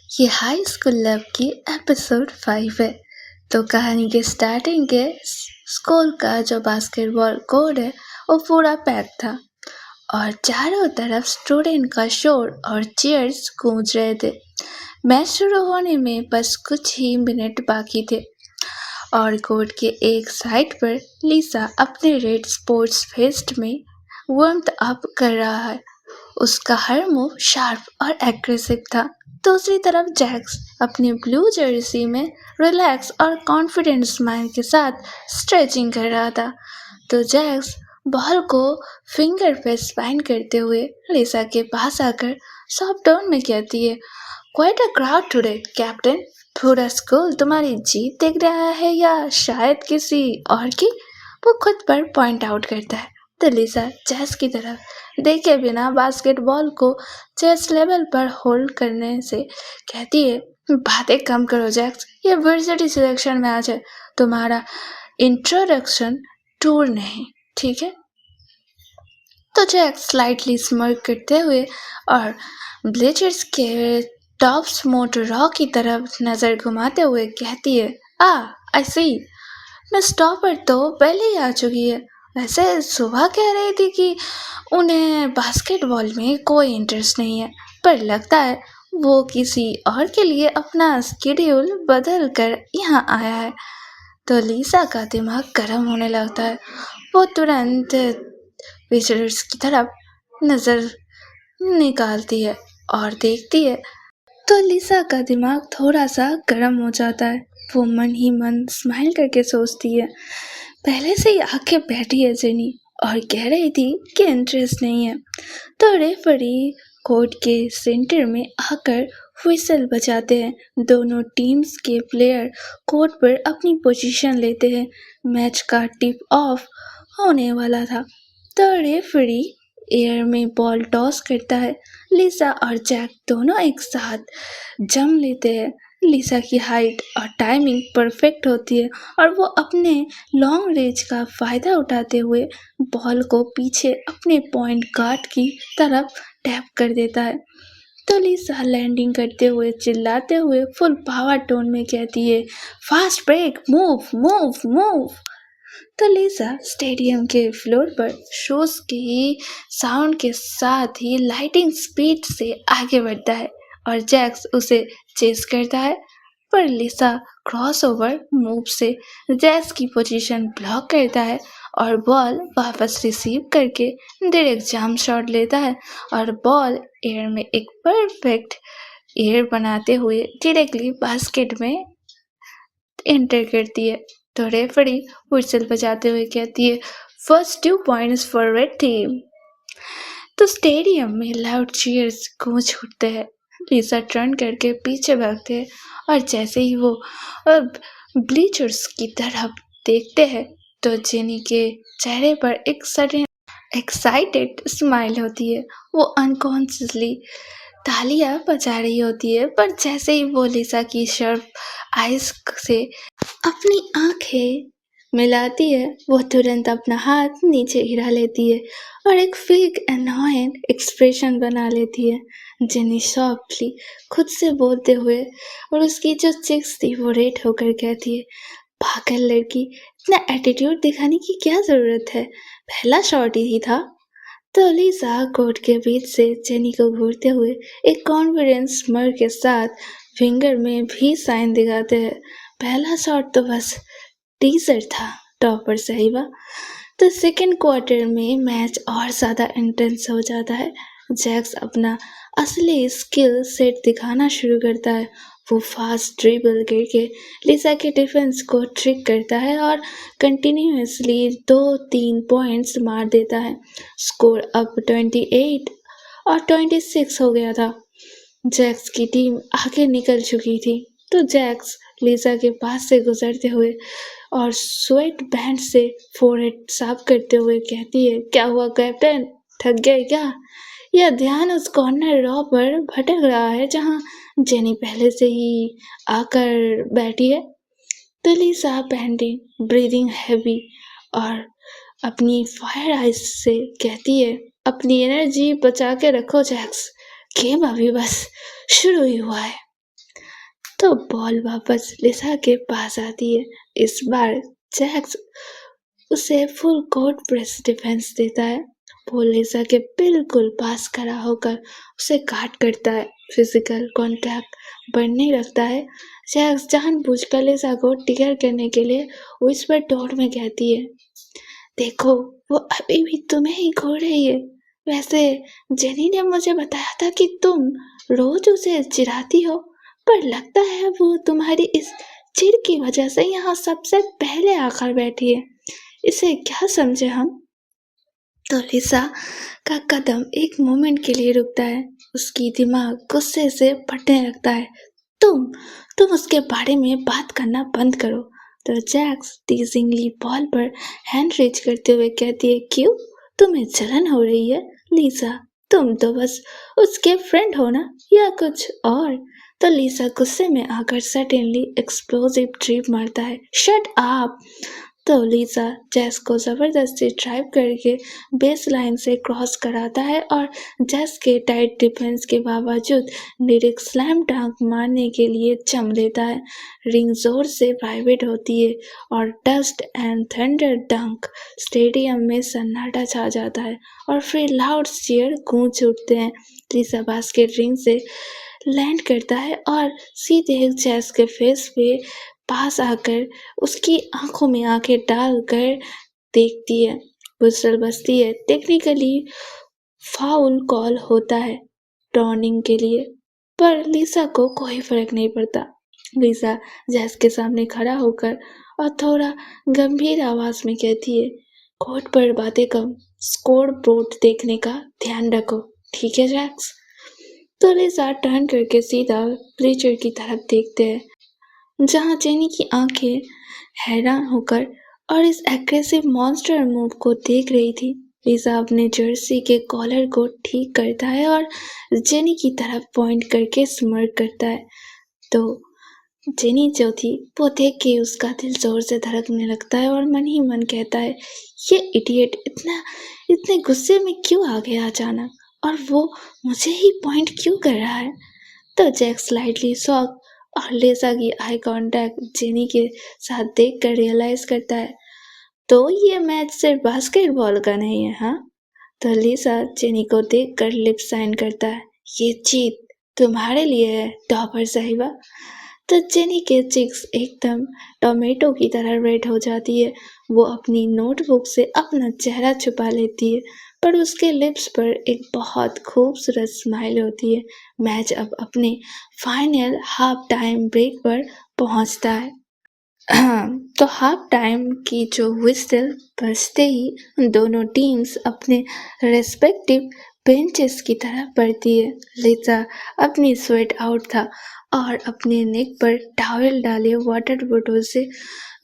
ये high school love की episode 5 है। तो कहानी के स्टार्टिंग के स्कूल का जो बास्केटबॉल कोर्ट है वो पूरा पैक था और चारों तरफ स्टूडेंट का शोर और चीयर्स गूंज रहे थे। मैच शुरू होने में बस कुछ ही मिनट बाकी थे और कोर्ट के एक साइड पर लिसा अपने रेड स्पोर्ट्स फेस्ट में वार्म अप कर रहा है। उसका हर मूव शार्प और एग्रेसिव था। दूसरी तरफ जैक्स अपनी ब्लू जर्सी में रिलैक्स और कॉन्फिडेंट स्माइल के साथ स्ट्रेचिंग कर रहा था। तो जैक्स बॉल को फिंगर पे स्पाइन करते हुए लिसा के पास आकर सॉफ्ट टोन में कहती है, quite a crowd today captain. पूरा स्कूल तुम्हारी जीत देख रहा है या शायद किसी और की? वो खुद पर पॉइंट आउट करता है। तो लिसा जैक्स की तरफ देखे बिना बास्केटबॉल को चेस्ट लेवल पर होल्ड करने से कहती है, बातें कम करो जैक्स, ये वर्सिटी सिलेक्शन मैच है, तुम्हारा इंट्रोडक्शन टूर नहीं, ठीक है? तो जैक्स स्लाइटली स्मर्क करते हुए और ब्लेजर्स के टॉप स्मोट रॉ की तरफ नजर घुमाते हुए कहती है, आई सी, मिस टॉपर तो पहले ही आ चुकी है। वैसे सुबह कह रही थी कि उन्हें बास्केटबॉल में कोई इंटरेस्ट नहीं है, पर लगता है वो किसी और के लिए अपना स्केड्यूल बदल कर यहाँ आया है। तो लिसा का दिमाग गर्म होने लगता है। वो तुरंत विजिटर्स की तरफ नज़र निकालती है और देखती है तो लिसा का दिमाग थोड़ा सा गर्म हो जाता है। वो मन ही मन स्माइल करके सोचती है, पहले से ही आके बैठी है जेनी और कह रही थी कि इंटरेस्ट नहीं है। तो रेफरी कोर्ट के सेंटर में आकर व्हिसल बजाते हैं। दोनों टीम्स के प्लेयर कोर्ट पर अपनी पोजीशन लेते हैं। मैच का टिप ऑफ होने वाला था तो रेफरी एयर में बॉल टॉस करता है। लिसा और जैक दोनों एक साथ जम लेते हैं। लिसा की हाइट और टाइमिंग परफेक्ट होती है और वो अपने लॉन्ग रेंज का फ़ायदा उठाते हुए बॉल को पीछे अपने पॉइंट गार्ड की तरफ टैप कर देता है। तो लिसा लैंडिंग करते हुए चिल्लाते हुए फुल पावर टोन में कहती है, fast break, move move move. तो लिसा स्टेडियम के फ्लोर पर शूज की साउंड के साथ ही लाइटिंग स्पीड से आगे बढ़ता है और जैक्स उसे चेस करता है, पर लिसा क्रॉसओवर मूव से जैक्स की पोजीशन ब्लॉक करता है और बॉल वापस रिसीव करके डायरेक्ट जंप शॉट लेता है और बॉल एयर में एक परफेक्ट एयर बनाते हुए डायरेक्टली बास्केट में एंटर करती है। तो रेफरी व्हिसल बजाते हुए कहती है, first 2 points for red team. तो स्टेडियम में लाउड चीयर्स गूंज उठते हैं। लिसा टर्न करके पीछे भागते हैं और जैसे ही वो ब्लीचर्स की तरफ देखते हैं तो जेनी के चेहरे पर एक सडन एक्साइटेड स्माइल होती है। वो अनकॉन्शियसली तालियां बजा रही होती है, पर जैसे ही वो लिसा की शार्प आइज से अपनी आंखें मिलाती है वो तुरंत अपना हाथ नीचे गिरा लेती है और एक फेक एनॉयड एक्सप्रेशन बना लेती है। जेनी सॉफ्टली खुद से बोलते हुए और उसकी जो चिक्स थी वो रेड होकर कहती है, पागल लड़की, इतना एटीट्यूड दिखाने की क्या जरूरत है, पहला शॉट ही था। तो लिसा कोर्ट के बीच से जेनी को घूरते हुए एक कॉन्फिडेंस स्माइल के साथ फिंगर में भी साइन दिखाते हैं, पहला शॉट तो बस टीजर था, टॉपर साहिबा। तो सेकेंड क्वार्टर में मैच और ज़्यादा इंटेंस हो जाता है। जैक्स अपना असली स्किल सेट दिखाना शुरू करता है। वो फास्ट ड्रिबल करके लिसा के डिफेंस को ट्रिक करता है और कंटिन्यूसली 2-3 पॉइंट्स मार देता है। स्कोर अब 28 और 26 हो गया था। जैक्स की टीम आगे निकल चुकी थी। तो जैक्स लिसा के पास से गुजरते हुए और स्वेट बैंड से फोरहेड साफ करते हुए कहती है, क्या हुआ कैप्टन, थक गए क्या? यह ध्यान उस कॉर्नर रॉ पर भटक रहा है जहां जेनी पहले से ही आकर बैठी है। तो लिसा पैंटिंग, ब्रीदिंग हैवी और अपनी फायर आइज से कहती है, अपनी एनर्जी बचा के रखो जैक्स, गेम अभी बस शुरू ही हुआ है। तो बॉल वापस लिसा के पास आती है। इस बार जैक्स उसे फुल कोर्ट प्रेस डिफेंस देता है। वो लिसा के बिल्कुल पास खड़ा होकर उसे गार्ड करता है। फिजिकल कांटेक्ट बढ़ने लगता है। जैक्स जानबूझकर लिसा को टिगर करने के लिए विस्पर टोन में कहती है, देखो वो अभी भी तुम्हें ही घूर रही है। वैसे जेनी ने मुझे बताया था कि तुम रोज उसे चिढ़ाती हो, पर लगता है वो तुम्हारी इस चिढ़ की वजह से यहाँ सबसे पहले आकर बैठी है। इसे क्या समझे हम? तो लिसा का कदम एक मोमेंट के लिए रुकता है। उसकी दिमाग गुस्से से फटने लगता है। तुम तुम उसके बारे में बात करना बंद करो। तो जैक्स टीजिंगली बॉल पर हैंड रेज करते हुए कहती है, क्यों तुम्हें जलन हो रही है लिसा? तुम तो बस उसके फ्रेंड हो ना, या कुछ और? तो लिसा गुस्से में आकर सडनली एक्सप्लोसिव ट्रिप मारता है। Shut up! तो लिसा जैस को जबरदस्ती ड्राइव करके बेस लाइन से क्रॉस कराता है और जैस के टाइट डिफेंस के बावजूद लिरिक स्लैम डंक मारने के लिए चम लेता है। रिंग जोर से वाइब्रेट होती है और डस्ट एंड थंडर डंक स्टेडियम में सन्नाटा छा जाता है और फिर लाउड चीयर गूंज उठते हैं। लिसा बास्केट रिंग से लैंड करता है और सीधे जैस के फेस पे पास आकर उसकी आंखों में आंखें डालकर देखती है। विसल बजती है। टेक्निकली फाउल कॉल होता है टर्निंग के लिए, पर लिसा को कोई फर्क नहीं पड़ता। लिसा जैस के सामने खड़ा होकर और थोड़ा गंभीर आवाज में कहती है, कोर्ट पर बातें कम, स्कोर बोर्ड देखने का ध्यान रखो, ठीक है जैक्स? तो लिसा टर्न करके सीधा ब्लीचर की तरफ देखते हैं, जहां जेनी की आंखें हैरान होकर और इस एग्रेसिव मॉन्स्टर मूव को देख रही थी। लिसा अपने जर्सी के कॉलर को ठीक करता है और जेनी की तरफ पॉइंट करके स्मर्क करता है। तो जेनी जो थी वो देख के उसका दिल जोर से धड़कने लगता है और मन ही मन कहता है, ये इडियट इतने गुस्से में क्यों आ गया अचानक, और वो मुझे ही पॉइंट क्यों कर रहा है? तो जैक स्लाइटली शॉक और लिसा की आई कांटेक्ट जेनी के साथ देखकर रियलाइज करता है, तो ये मैच सिर्फ बास्केटबॉल का नहीं है, हाँ? तो लिसा जेनी को देखकर लिप साइन करता है, ये जीत तुम्हारे लिए है टॉपर साहिबा। तो जेनी के चिक्स एकदम टोमेटो की तरह रेड हो जाती है। वो अपनी नोटबुक से अपना चेहरा छुपा लेती है, पर उसके लिप्स पर एक बहुत खूबसूरत स्माइल होती है। मैच अब अपने फाइनल हाफ टाइम ब्रेक पर पहुंचता है। तो हाफ टाइम की जो व्हिस्टल बजते ही दोनों टीम्स अपने रेस्पेक्टिव बेंचेस की तरफ बढ़ती है। लिसा अपनी स्वेट आउट था और अपने नेक पर टॉवेल डाले वाटर बोतल से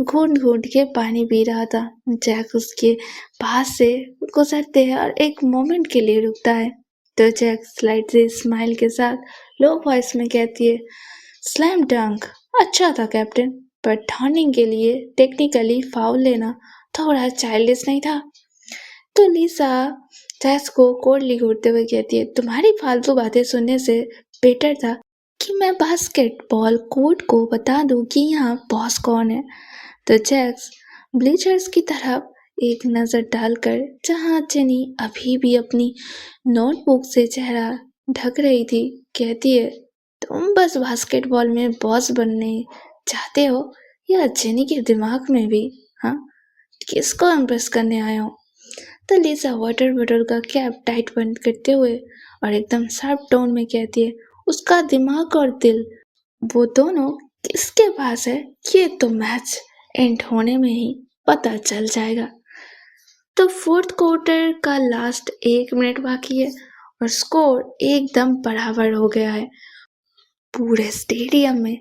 घूंट घूंट के पानी पी रहा था। जैक उसके पास से गुजरते हैं और एक मोमेंट के लिए रुकता है। तो जैक स्लाइड से स्माइल के साथ लो वॉइस में कहती है, स्लैम डंक अच्छा था कैप्टन, पर टर्निंग के लिए टेक्निकली फाउल लेना थोड़ा चाइल्डिश नहीं था? तो लिसा जैस को कोल्डली घूरते हुए कहती है, तुम्हारी फालतू बातें सुनने से बेटर था कि मैं बास्केटबॉल कोर्ट को बता दूं कि यहाँ बॉस कौन है। तो जैक्स ब्लीचर्स की तरफ एक नज़र डालकर, जहाँ जेनी अभी भी अपनी नोटबुक से चेहरा ढक रही थी, कहती है, तुम बस बास्केटबॉल में बॉस बनने चाहते हो या जेनी के दिमाग में भी, हाँ? किसको इम्प्रेस करने आए हो? तो लिसा वाटर बॉटल का कैप टाइट बंद करते हुए और एकदम शार्प टोन में कहती है, उसका दिमाग और दिल वो दोनों किसके पास है, ये तो मैच एंड होने में ही पता चल जाएगा। तो फोर्थ क्वार्टर का लास्ट 1 मिनट बाकी है और स्कोर एकदम बराबर हो गया है। पूरे स्टेडियम में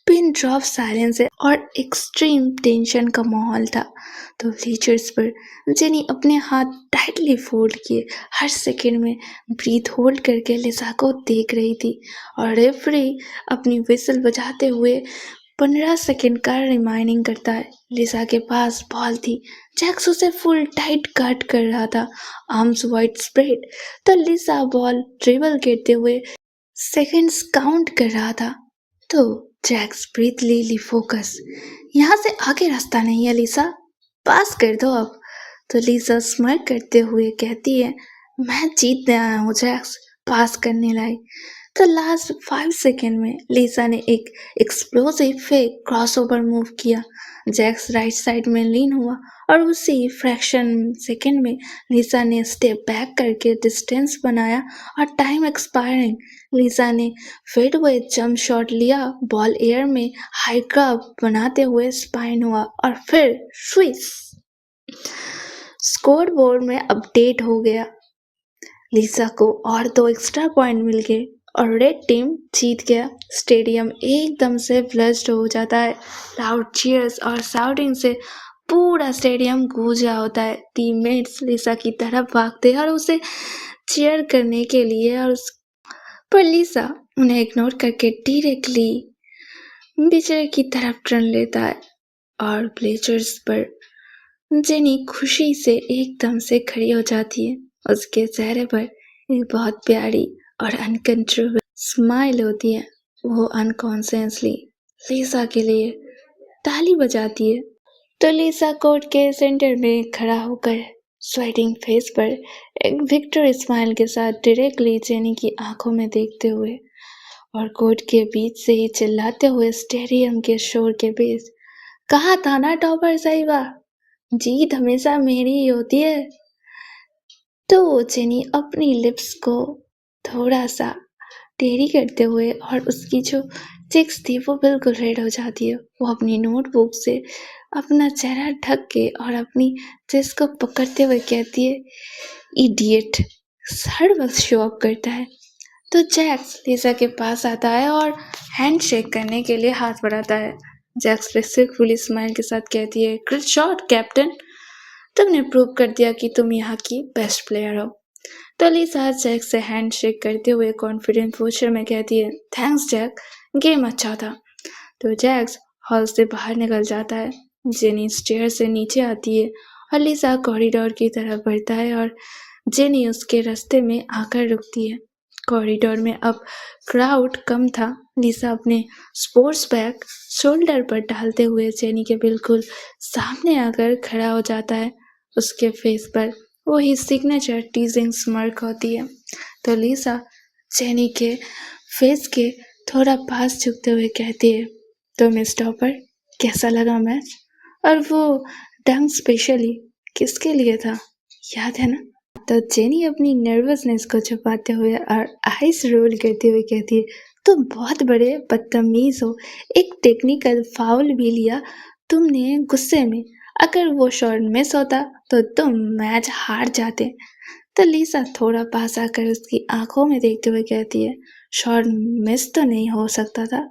पिन ड्रॉप साइलेंस है और एक्सट्रीम टेंशन का माहौल था। तो ब्लीचर्स पर जेनी अपने हाथ टाइटली फोल्ड किए हर सेकंड में ब्रीथ होल्ड करके लिसा को देख रही थी और रेफरी अपनी विसल बजाते हुए 15 सेकंड का रिमाइंडिंग करता है। लिसा के पास बॉल थी। जैक्स उसे फुल टाइट कट कर रहा था, आर्म्स वाइड स्प्रेड। तो लिसा बॉल ड्रिबल करते हुए सेकंड्स काउंट कर रहा था। तो जैक्स ब्रीथली फोकस। यहाँ से आगे रास्ता नहीं है लिसा, पास कर दो अब। तो लिसा स्माइल करते हुए कहती है, मैं जीतने आया हूँ जैक्स, पास करने लाई। तो लास्ट 5 सेकेंड में लिसा ने एक एक्सप्लोसिव फेक क्रॉसओवर मूव किया। जैक्स राइट साइड में लीन हुआ और उसी फ्रैक्शन सेकेंड में लिसा ने स्टेप बैक करके डिस्टेंस बनाया और टाइम एक्सपायरिंग। लिसा ने फेडवे जंप शॉट लिया, बॉल एयर में हाई क्रॉप बनाते हुए स्पाइन हुआ और फिर स्विस। स्कोर बोर्ड में अपडेट हो गया। लिसा को और 2 एक्स्ट्रा पॉइंट मिल गए और रेड टीम जीत गया। स्टेडियम एकदम से ब्लस्ट हो जाता है। लाउड चीयर्स और शाउटिंग से पूरा स्टेडियम गूंजा होता है। टीममेट्स लिसा की तरफ भागते हैं और उसे चीयर करने के लिए पर लिसा उन्हें इग्नोर करके डायरेक्टली बिचड़े की तरफ टर्न लेता है और ब्लेजर्स पर जेनी खुशी से एकदम से खड़ी हो जाती है। उसके चेहरे पर एक बहुत प्यारी और अनकंट्रोल स्माइल होती है। वो अनकॉन्शियसली लिसा के लिए ताली बजाती है। तो लिसा कोर्ट के सेंटर में खड़ा होकर स्वेटिंग फेस पर एक विक्ट्री स्माइल के साथ डायरेक्टली जेनी की आंखों में देखते हुए और कोर्ट के बीच से ही चिल्लाते हुए स्टेडियम के शोर के बीच, कहा था ना टॉपर साहिबा, जीत हमेशा मेरी ही होती है। तो जेनी अपनी लिप्स को थोड़ा सा टेढ़ी करते हुए और उसकी जो चिक्स थी वो बिल्कुल रेड हो जाती है। वो अपनी नोटबुक से अपना चेहरा ढक के और अपनी चिक्स को पकड़ते हुए कहती है, इडियट, हर वक्त शो अप करता है। तो जैक्स लिसा के पास आता है और हैंड शेक करने के लिए हाथ बढ़ाता है। जैक्स रिस्पेक्टफुली स्माइल के साथ कहती है, ग्रेट शॉट कैप्टन, तुमने प्रूव कर दिया कि तुम यहाँ की बेस्ट प्लेयर हो। तो लिसा जैक्स से हैंड शेक करते हुए कॉन्फिडेंट पोस्चर में कहती है, थैंक्स जैक, गेम अच्छा था। तो जैक्स हॉल से बाहर निकल जाता है। जेनी स्टेयर से नीचे आती है और लिसा कॉरिडोर की तरफ बढ़ता है और जेनी उसके रास्ते में आकर रुकती है। कॉरिडोर में अब क्राउड कम था। लिसा अपने स्पोर्ट्स बैग शोल्डर पर डालते हुए जेनी के बिल्कुल सामने आकर खड़ा हो जाता है। उसके फेस पर वही सिग्नेचर टीजिंग स्मार्क होती है। तो लिसा जेनी के फेस के थोड़ा पास झुकते हुए कहती है, तो मिस टॉपर, कैसा लगा मैच? और वो डंक स्पेशली किसके लिए था, याद है ना? तो जेनी अपनी नर्वसनेस को छुपाते हुए और आइस रोल करते हुए कहती है, तुम बहुत बड़े बदतमीज हो, एक टेक्निकल फाउल भी लिया तुमने गुस्से में। अगर वो शॉट मिस होता तो तुम मैच हार जाते। तो लिसा थोड़ा पास आकर उसकी आंखों में देखते हुए कहती है, शॉट मिस तो नहीं हो सकता था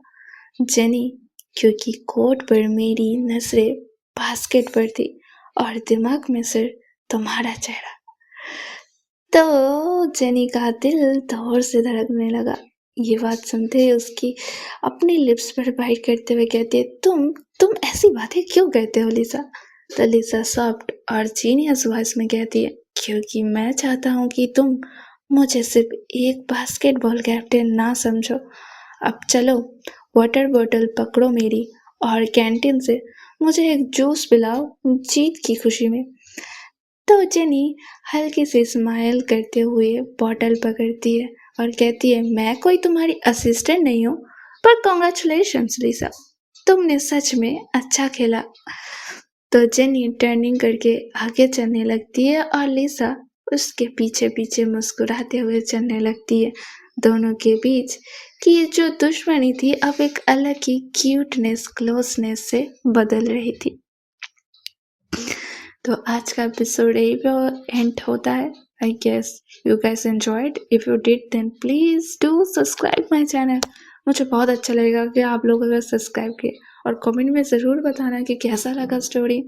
जेनी, क्योंकि कोर्ट पर मेरी नजरें बास्केट पर थी और दिमाग में सिर्फ तुम्हारा चेहरा। तो जेनी का दिल जोर से धड़कने लगा। ये बात सुनते ही उसकी अपनी लिप्स पर बाइट करते हुए कहती है, तुम ऐसी बातें क्यों कहते हो लिसा? तो लिसा सॉफ्ट और जीनियस वॉइस में कहती है, क्योंकि मैं चाहता हूँ कि तुम मुझे सिर्फ एक बास्केटबॉल कैप्टन ना समझो। अब चलो वाटर बोतल पकड़ो मेरी और कैंटीन से मुझे एक जूस पिलाओ जीत की खुशी में। तो जेनी हल्की सी स्माइल करते हुए बॉटल पकड़ती है और कहती है, मैं कोई तुम्हारी असिस्टेंट नहीं हूँ, पर कॉन्ग्रेचुलेशंस लिसा, तुमने सच में अच्छा खेला। तो जेनी टर्निंग करके आगे चलने लगती है और लिसा उसके पीछे पीछे मुस्कुराते हुए चलने लगती है। दोनों के बीच की ये जो दुश्मनी थी अब एक अलग ही क्यूटनेस क्लोजनेस से बदल रही थी। तो आज का एपिसोड यही पे एंड होता है। I guess you guys enjoyed. If you did then please do subscribe my channel. मुझे बहुत अच्छा लगेगा कि आप लोग अगर सब्सक्राइब किए, और कमेंट में ज़रूर बताना कि कैसा लगा स्टोरी,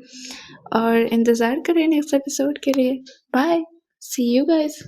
और इंतज़ार करें नेक्स्ट एपिसोड के लिए। Bye, see you guys.